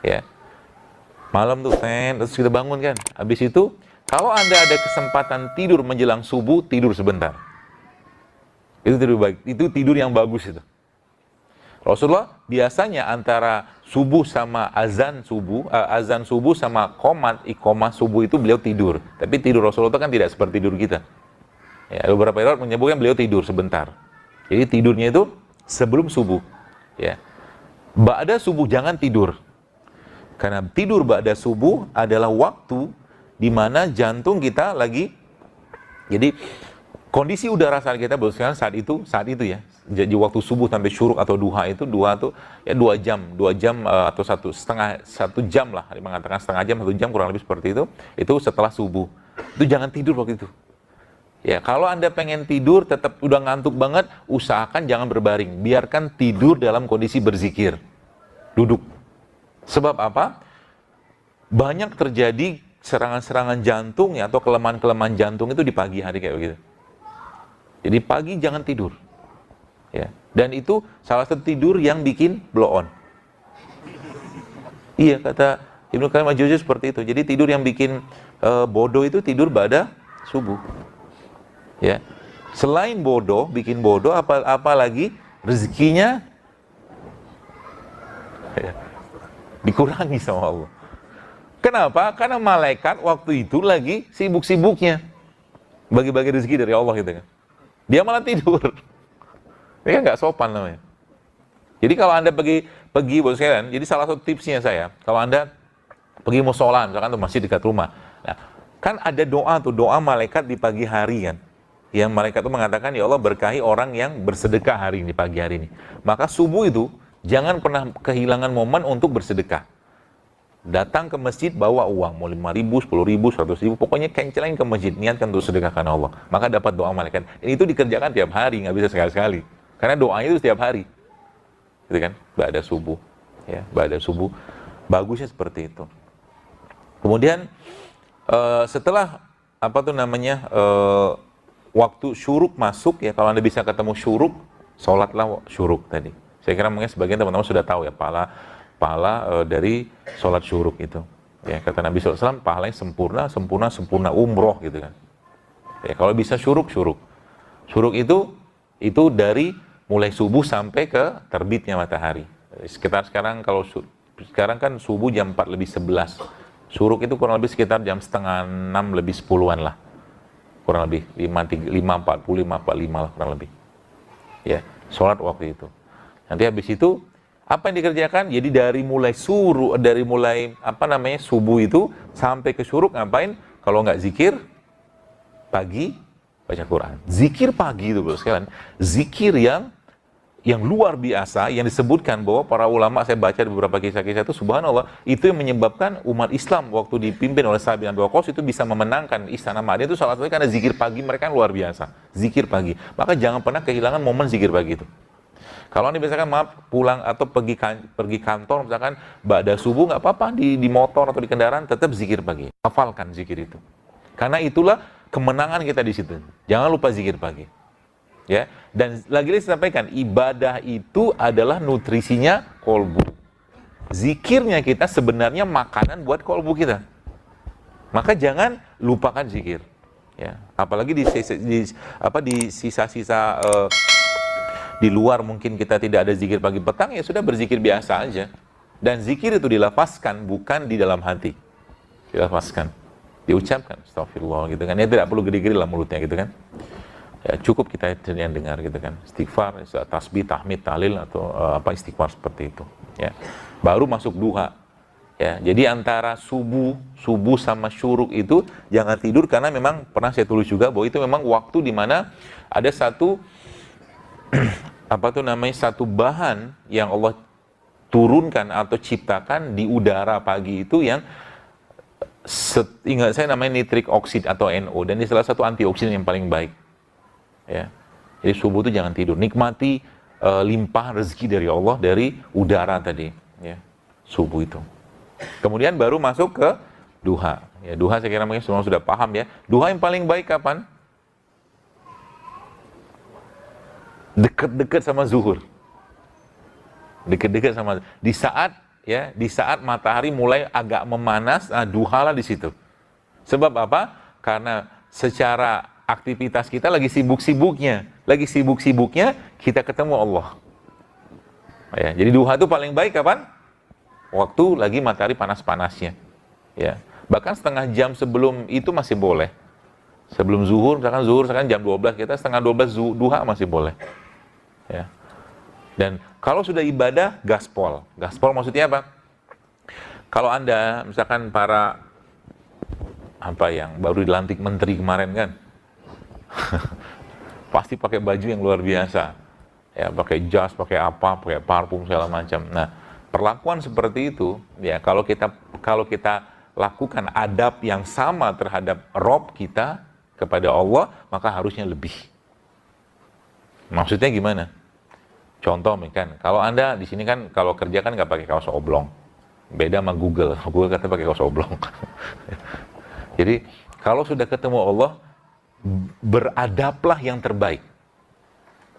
Ya. Malam tuh, terus kita bangun kan. Habis itu, kalau Anda ada kesempatan tidur menjelang subuh, tidur sebentar. Itu tidur baik, itu tidur yang bagus itu. Rasulullah biasanya antara subuh sama azan subuh sama iqomah subuh itu beliau tidur. Tapi tidur Rasulullah itu kan tidak seperti tidur kita. Ya, beberapa riwayat menyebutkan beliau tidur sebentar. Jadi tidurnya itu sebelum subuh. Ya. Ba'da subuh jangan tidur. Karena tidur ba'da subuh adalah waktu di mana jantung kita lagi, jadi kondisi udara saat kita berusaha saat itu ya. Jadi waktu subuh sampai syuruk atau duha itu ya 2 jam atau satu jam lah, mengatakan setengah jam, 1 jam kurang lebih seperti itu setelah subuh. Itu jangan tidur waktu itu. Ya, kalau Anda pengen tidur tetap udah ngantuk banget, usahakan jangan berbaring, biarkan tidur dalam kondisi berzikir, duduk. Sebab apa? Banyak terjadi serangan-serangan jantung ya, atau kelemahan-kelemahan jantung itu di pagi hari kayak begitu. Jadi pagi jangan tidur. Ya. Dan itu salah satu tidur yang bikin blow on. Iya, kata Ibnu Qayyim al-Jauziyah seperti itu. Jadi tidur yang bikin bodoh itu tidur pada subuh. Ya. Selain bodoh, bikin bodoh, apalagi rezekinya ya, dikurangi sama Allah. Kenapa? Karena malaikat waktu itu lagi sibuk-sibuknya bagi-bagi rezeki dari Allah gitu kan. Dia malah tidur. Ini kan nggak sopan namanya. Jadi kalau Anda pergi buat sekalian, jadi salah satu tipsnya saya, kalau Anda pergi musola, misalkan tuh masih dekat rumah, nah, kan ada doa malaikat di pagi hari kan. Yang malaikat itu mengatakan, ya Allah berkahi orang yang bersedekah hari ini, pagi hari ini. Maka subuh itu, jangan pernah kehilangan momen untuk bersedekah. Datang ke masjid, bawa uang, mau 5.000, 10.000, 100.000, pokoknya kencelin ke masjid, niatkan untuk sedekah karena Allah. Maka dapat doa malaikat. Dan itu dikerjakan tiap hari, nggak bisa sekali-sekali. Karena doanya itu setiap hari. Gitu kan, ba'da subuh. Ya, ba'da subuh. Bagusnya seperti itu. Kemudian, setelah, waktu syuruk masuk, ya kalau Anda bisa ketemu syuruk, sholatlah syuruk tadi. Saya kira mungkin sebagian teman-teman sudah tahu ya, pahala dari sholat syuruk itu. Ya, kata Nabi SAW, pahalanya sempurna umroh gitu kan. Ya, kalau bisa syuruk. Syuruk itu dari mulai subuh sampai ke terbitnya matahari. Sekitar sekarang kan subuh jam 4:11. Syuruk itu kurang lebih sekitar jam 5:30 lebih 10-an lah. Kurang lebih 5:40, 5:45 lah kurang lebih. Ya, sholat waktu itu. Nanti habis itu apa yang dikerjakan? Jadi dari mulai subuh itu sampai ke syuruk ngapain? Kalau nggak zikir pagi, baca Quran. Zikir pagi itu bro sekalian. Zikir yang luar biasa, yang disebutkan bahwa para ulama, saya baca di beberapa kisah-kisah itu, subhanallah, itu yang menyebabkan umat Islam waktu dipimpin oleh Sa'ad bin Abi Waqqas itu bisa memenangkan istana Madinah itu salah satunya karena zikir pagi mereka luar biasa. Zikir pagi. Maka jangan pernah kehilangan momen zikir pagi itu. Kalau Anda misalkan pulang atau pergi kantor misalkan ba'da subuh, nggak apa-apa di motor atau di kendaraan tetap zikir pagi. Hafalkan zikir itu. Karena itulah kemenangan kita di situ. Jangan lupa zikir pagi. Ya, dan lagi-lagi saya sampaikan, ibadah itu adalah nutrisinya kolbu. Zikirnya kita sebenarnya makanan buat kolbu kita. Maka jangan lupakan zikir. Ya, apalagi di sisa-sisa di luar mungkin kita tidak ada zikir pagi petang, ya sudah berzikir biasa aja. Dan zikir itu dilafazkan, bukan di dalam hati. Dilafazkan, diucapkan, astagfirullah gitu kan. Ya tidak perlu gede-gede lah mulutnya gitu kan. Ya, cukup kita yang dengar gitu kan. Istighfar, tasbih, tahmid, tahlil atau istighfar seperti itu. Ya. Baru masuk duha. Ya, jadi antara subuh sama syuruk itu jangan tidur, karena memang pernah saya tulis juga bahwa itu memang waktu di mana ada satu satu bahan yang Allah turunkan atau ciptakan di udara pagi itu yang ingat saya namanya nitric oxide atau NO, dan ini salah satu antioksidan yang paling baik. Ya. Jadi subuh itu jangan tidur, nikmati limpahan rezeki dari Allah dari udara tadi, ya. Subuh itu. Kemudian baru masuk ke duha. Ya, duha saya kira mungkin semua sudah paham ya. Duha yang paling baik kapan? Dekat-dekat sama zuhur. Dekat-dekat sama, di saat ya di saat matahari mulai agak memanas, nah duhalah di situ. Sebab apa? Karena secara aktivitas kita lagi sibuk-sibuknya kita ketemu Allah. Ya, jadi duha itu paling baik kapan? Waktu lagi matahari panas-panasnya. Ya, bahkan setengah jam sebelum itu masih boleh. Sebelum zuhur, misalkan jam 12, kita setengah 12 duha masih boleh. Ya. Dan kalau sudah ibadah, gaspol. Gaspol maksudnya apa? Kalau Anda, misalkan para yang baru dilantik menteri kemarin kan, pasti pakai baju yang luar biasa. Ya, pakai jas, pakai apa, pakai parfum segala macam. Nah, perlakuan seperti itu, ya kalau kita lakukan adab yang sama terhadap Rob kita kepada Allah, maka harusnya lebih. Maksudnya gimana? Contoh kan, kalau Anda di sini kan kalau kerja kan nggak pakai kaos oblong, beda sama Google. Google kata pakai kaos oblong. Jadi kalau sudah ketemu Allah, beradablah yang terbaik.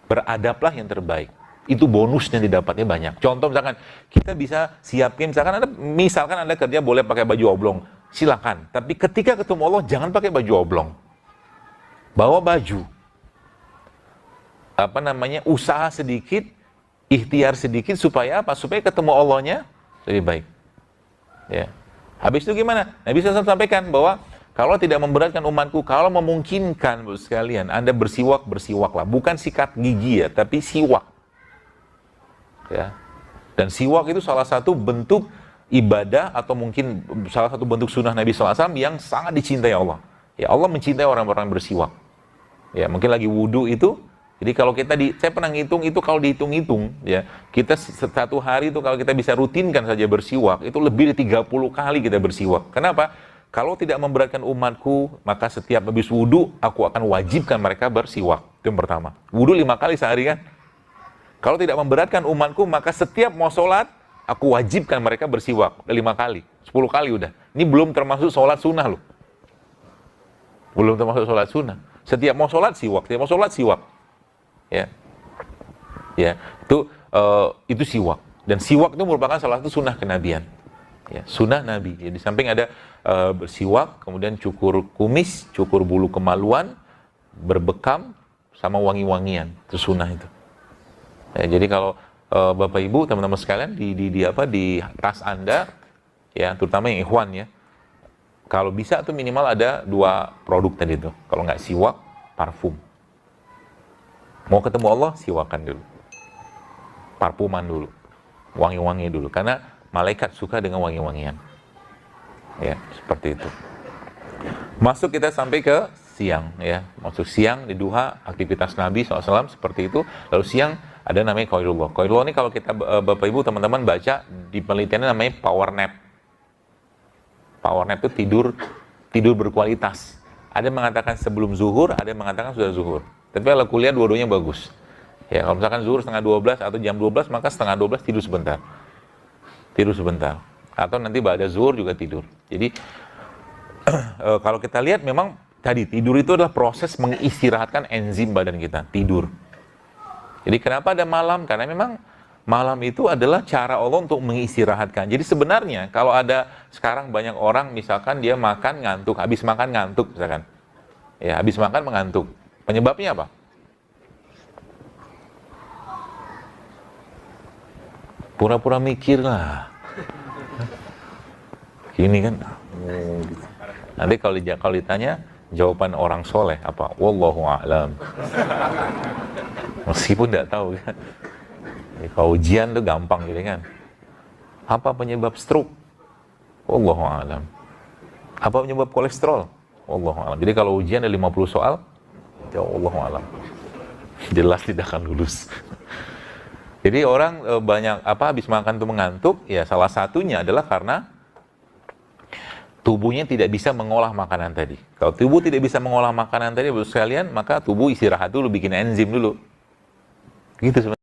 Beradablah yang terbaik. Itu bonusnya didapatnya banyak. Contoh misalkan kita bisa siapin, misalkan Anda kerja boleh pakai baju oblong, silakan. Tapi ketika ketemu Allah jangan pakai baju oblong. Bawa baju. Usaha sedikit, ikhtiar sedikit supaya apa? Supaya ketemu Allahnya lebih baik. Ya. Habis itu gimana? Nabi SAW sampaikan bahwa kalau tidak memberatkan umatku, kalau memungkinkan sekalian, Anda bersiwaklah. Bukan sikat gigi ya, tapi siwak. Ya. Dan siwak itu salah satu bentuk ibadah atau mungkin salah satu bentuk sunnah Nabi SAW yang sangat dicintai Allah. Ya, Allah mencintai orang-orang bersiwak. Ya, mungkin lagi wudhu itu, jadi kalau saya pernah ngitung itu, kalau dihitung-hitung, ya, kita satu hari itu kalau kita bisa rutinkan saja bersiwak, itu lebih dari 30 kali kita bersiwak. Kenapa? Kalau tidak memberatkan umatku, maka setiap habis wudhu, aku akan wajibkan mereka bersiwak. Itu yang pertama. Wudhu 5 kali sehari kan? Kalau tidak memberatkan umatku, maka setiap mau sholat, aku wajibkan mereka bersiwak. 5 kali, 10 kali udah. Ini belum termasuk sholat sunnah loh. Belum termasuk sholat sunnah. Setiap mau sholat siwak. Ya, ya, itu siwak. Dan siwak itu merupakan salah satu sunnah kenabian. Ya, sunnah Nabi. Ya, di samping ada bersiwak, kemudian cukur kumis, cukur bulu kemaluan, berbekam, sama wangi-wangian. Itu sunnah itu. Ya, jadi kalau Bapak Ibu, teman-teman sekalian di tas Anda, ya, terutama yang ikhwan ya, kalau bisa tuh minimal ada 2 produk tadi tuh. Kalau nggak siwak, parfum. Mau ketemu Allah, siwakan dulu. Parfuman dulu. Wangi-wangi dulu. Karena malaikat suka dengan wangi-wangian. Ya, seperti itu. Masuk kita sampai ke siang. Ya, masuk siang di duha, aktivitas Nabi SAW seperti itu. Lalu siang ada namanya Qailullah. Qailullah ini kalau kita, Bapak Ibu, teman-teman baca, di penelitiannya namanya power nap. Power nap itu tidur berkualitas. Ada yang mengatakan sebelum zuhur, ada yang mengatakan sudah zuhur. Tapi kalau kuliah dua-duanya bagus. Ya, kalau misalkan zuhur setengah 12 atau jam 12, maka setengah 12 tidur sebentar. Tidur sebentar. Atau nanti ba'da zuhur juga tidur. Jadi, kalau kita lihat memang tadi, tidur itu adalah proses mengistirahatkan enzim badan kita, tidur. Jadi kenapa ada malam? Karena memang malam itu adalah cara Allah untuk mengistirahatkan. Jadi sebenarnya, kalau ada sekarang banyak orang, misalkan dia makan ngantuk, habis makan ngantuk misalkan. Ya, habis makan mengantuk. Penyebabnya apa? Pura-pura mikir lah. Gini kan. Nanti kalau ditanya, jawaban orang soleh apa? Wallahu a'lam. Meskipun tidak tahu kan. Kalau ujian tuh gampang gitu kan. Apa penyebab stroke? Wallahu a'lam. Apa penyebab kolesterol? Wallahu a'lam. Jadi kalau ujian ada 50 soal, wallahu a'lam. Jelas tidak akan lulus. Jadi orang banyak habis makan tuh mengantuk, ya salah satunya adalah karena tubuhnya tidak bisa mengolah makanan tadi. Kalau tubuh tidak bisa mengolah makanan tadi, sekalian, maka tubuh istirahat dulu, bikin enzim dulu. Gitu sebenarnya.